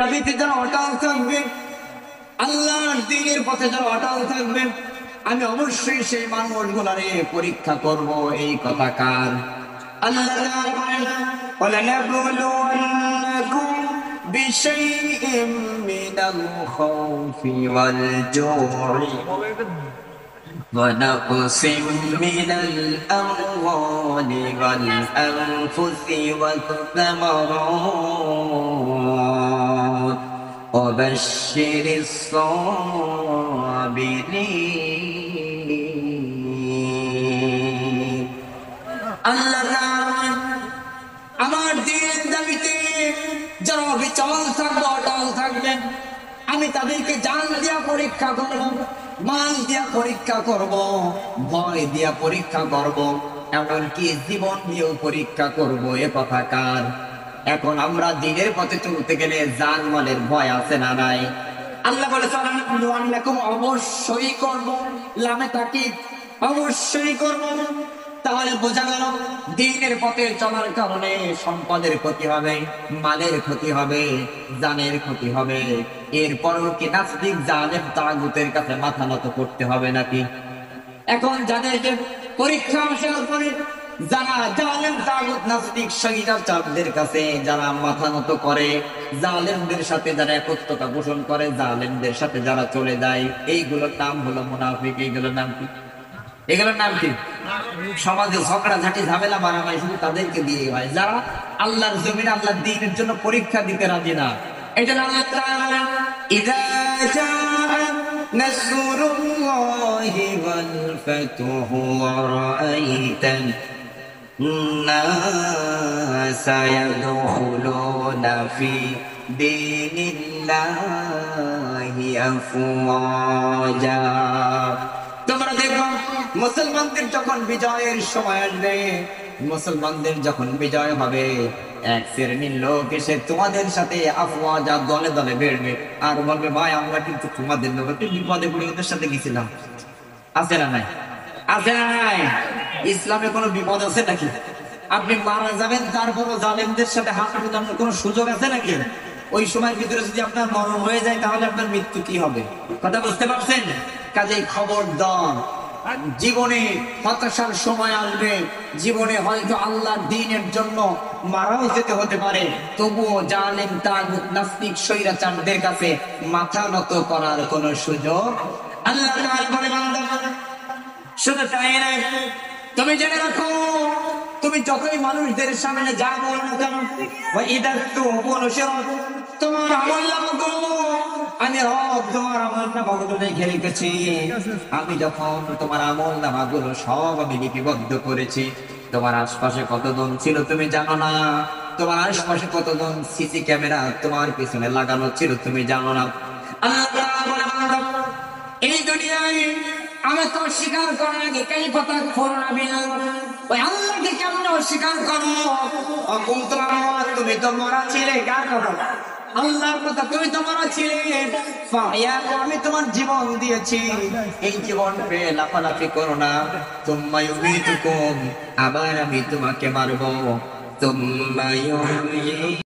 দাবিতে যারা অটল থাকবে, আল্লাহর দ্বীনের পথে যারা অটল থাকবে, আমি অবশ্যই সেই মানুষগুলারে পরীক্ষা করব। এই কথা কার? আল্লাহ তাআলা বলেন, ওয়ালানাবলুওয়ান্নাকুম বিশাইইম মিনাল খাউফি ওয়াল জু'i ونقص من الأموال والأنفس والثمرات وبشر الصابرين আল্লাহ আমার দ্বীনের দাবিতে যারা বিচল থাকবে, অটল থাকবেন, আমি তাদেরকে জান দিয়া পরীক্ষা করব, মাল দিয়া পরীক্ষা করব, ভয় দিয়া পরীক্ষা করব, এমনকি জীবন দিয়েও পরীক্ষা করব। এ কথা কার? এখন আমরা দ্বীনের পথে চলতে গেলে জান মালের ভয় আছে না নাই? আল্লাহ বলে অবশ্যই করব, লামে তাকিদ, অবশ্যই করব। তাহলে বোঝা গেল দ্বীনের পথে চলার কারণে সম্পদের ক্ষতি হবে, মালের ক্ষতি হবে, জানের ক্ষতি হবে। এরপরও কি নাস্তিক জালেম তাগুতের কাছে মাথা নত করতে হবে নাকি? এখন যাদেরকে পরীক্ষা আসার পরে যারা জালেম তাগুত নাস্তিক স্বৈরাচারদের কাছে যারা মাথা নত করে, জালেমদের সাথে যারা একত্রতা পোষণ করে, জালেমদের সাথে যারা চলে যায়, এইগুলোর নাম হলো মুনাফিক। এইগুলোর নাম কি? এগুলোর নাম কি? সমাজে ঝগড়া ঝাঁটি ঝামেলা মারামারি শুধু তাদেরকে দিয়ে হয়, যারা আল্লাহর জমিনে আল্লাহর দ্বীনের জন্য পরীক্ষা দিতে রাজি না। এই জন্য আল্লাহ তাআলা ইযা জাআ নাসরুল্লাহি ওয়াল ফাতহু ওয়া রাআইতান নাসা ইয়াদখুলুনা ফি দীনিল্লাহি আফওয়াজা। তোমরা দেখো মুসলমানদের যখন বিজয়ের সময় আসবে, মুসলমানদের যখন বিজয় হবে, এক শ্রেণীর লোক এসে তোমাদের সাথে আফওয়াজা দলে দলে বেরবে আর বলবে, ভাই আমরা কিন্তু তোমাদের লোকের বিপদে পড়ে ওদের সাথে গেছিলাম। আছে না নাই? আছে না নাই? ইসলামে কোনো বিপদ আছে নাকি? আপনি মারা যাবেন, তারপরও জালেমদের সাথে হাত মেলানোর কোনো সুযোগ আছে নাকি? ওই সময়ের ভিতরে যদি আপনার মরণ হয়ে যায়, তাহলে আপনার মৃত্যু কি হবে? কথা বুঝতে পারছেন? কাজেই খবরদার, জীবনে হতাশার সময় আসবে, জীবনে হয়তো আল্লাহর দ্বীনের জন্য মারাও যেতে হতে পারে, তবুও জালেম তাগুত নাস্তিক স্বৈরাচারদের কাছে মাথা নত করার কোনো সুযোগ আল্লাহ তাআলা বলে, বান্দা শুধু তাই না, তুমি জেনে রাখো, তুমি যতই মানুষদের সামনে যা বলো না কেন, তোমার আমলনামাগুলো আমি রব তোমার আমলনামাগুলো লিখে রেখেছি। আমি যখন তোমার আমলনামাগুলো সব আমি লিপিবদ্ধ করেছি। তোমার আশপাশে কতজন ছিল তুমি জানো না, তোমার আশপাশে কতজন সিসি ক্যামেরা তোমার পিছনে লাগানো ছিল তুমি জানো না। আল্লাহ বলে, এই দুনিয়ায় আমি তো স্বীকার করার আগে কাই পাতা করোনা বিল্লাহ, ওই আল্লাহকে কেমন অস্বীকার করো? তুমি তো মরা ছিলে, কার কথা? আল্লাহর কথা। তুমি তো মরা ছিলে, আমি তোমার জীবন দিয়েছি, এই জীবন পেয়ে লাফালাফি করো না। তুম্মা ইউমীতুকুম, আবার আমি তোমাকে মারবো। তুম্মা ইউহয়ীকুম,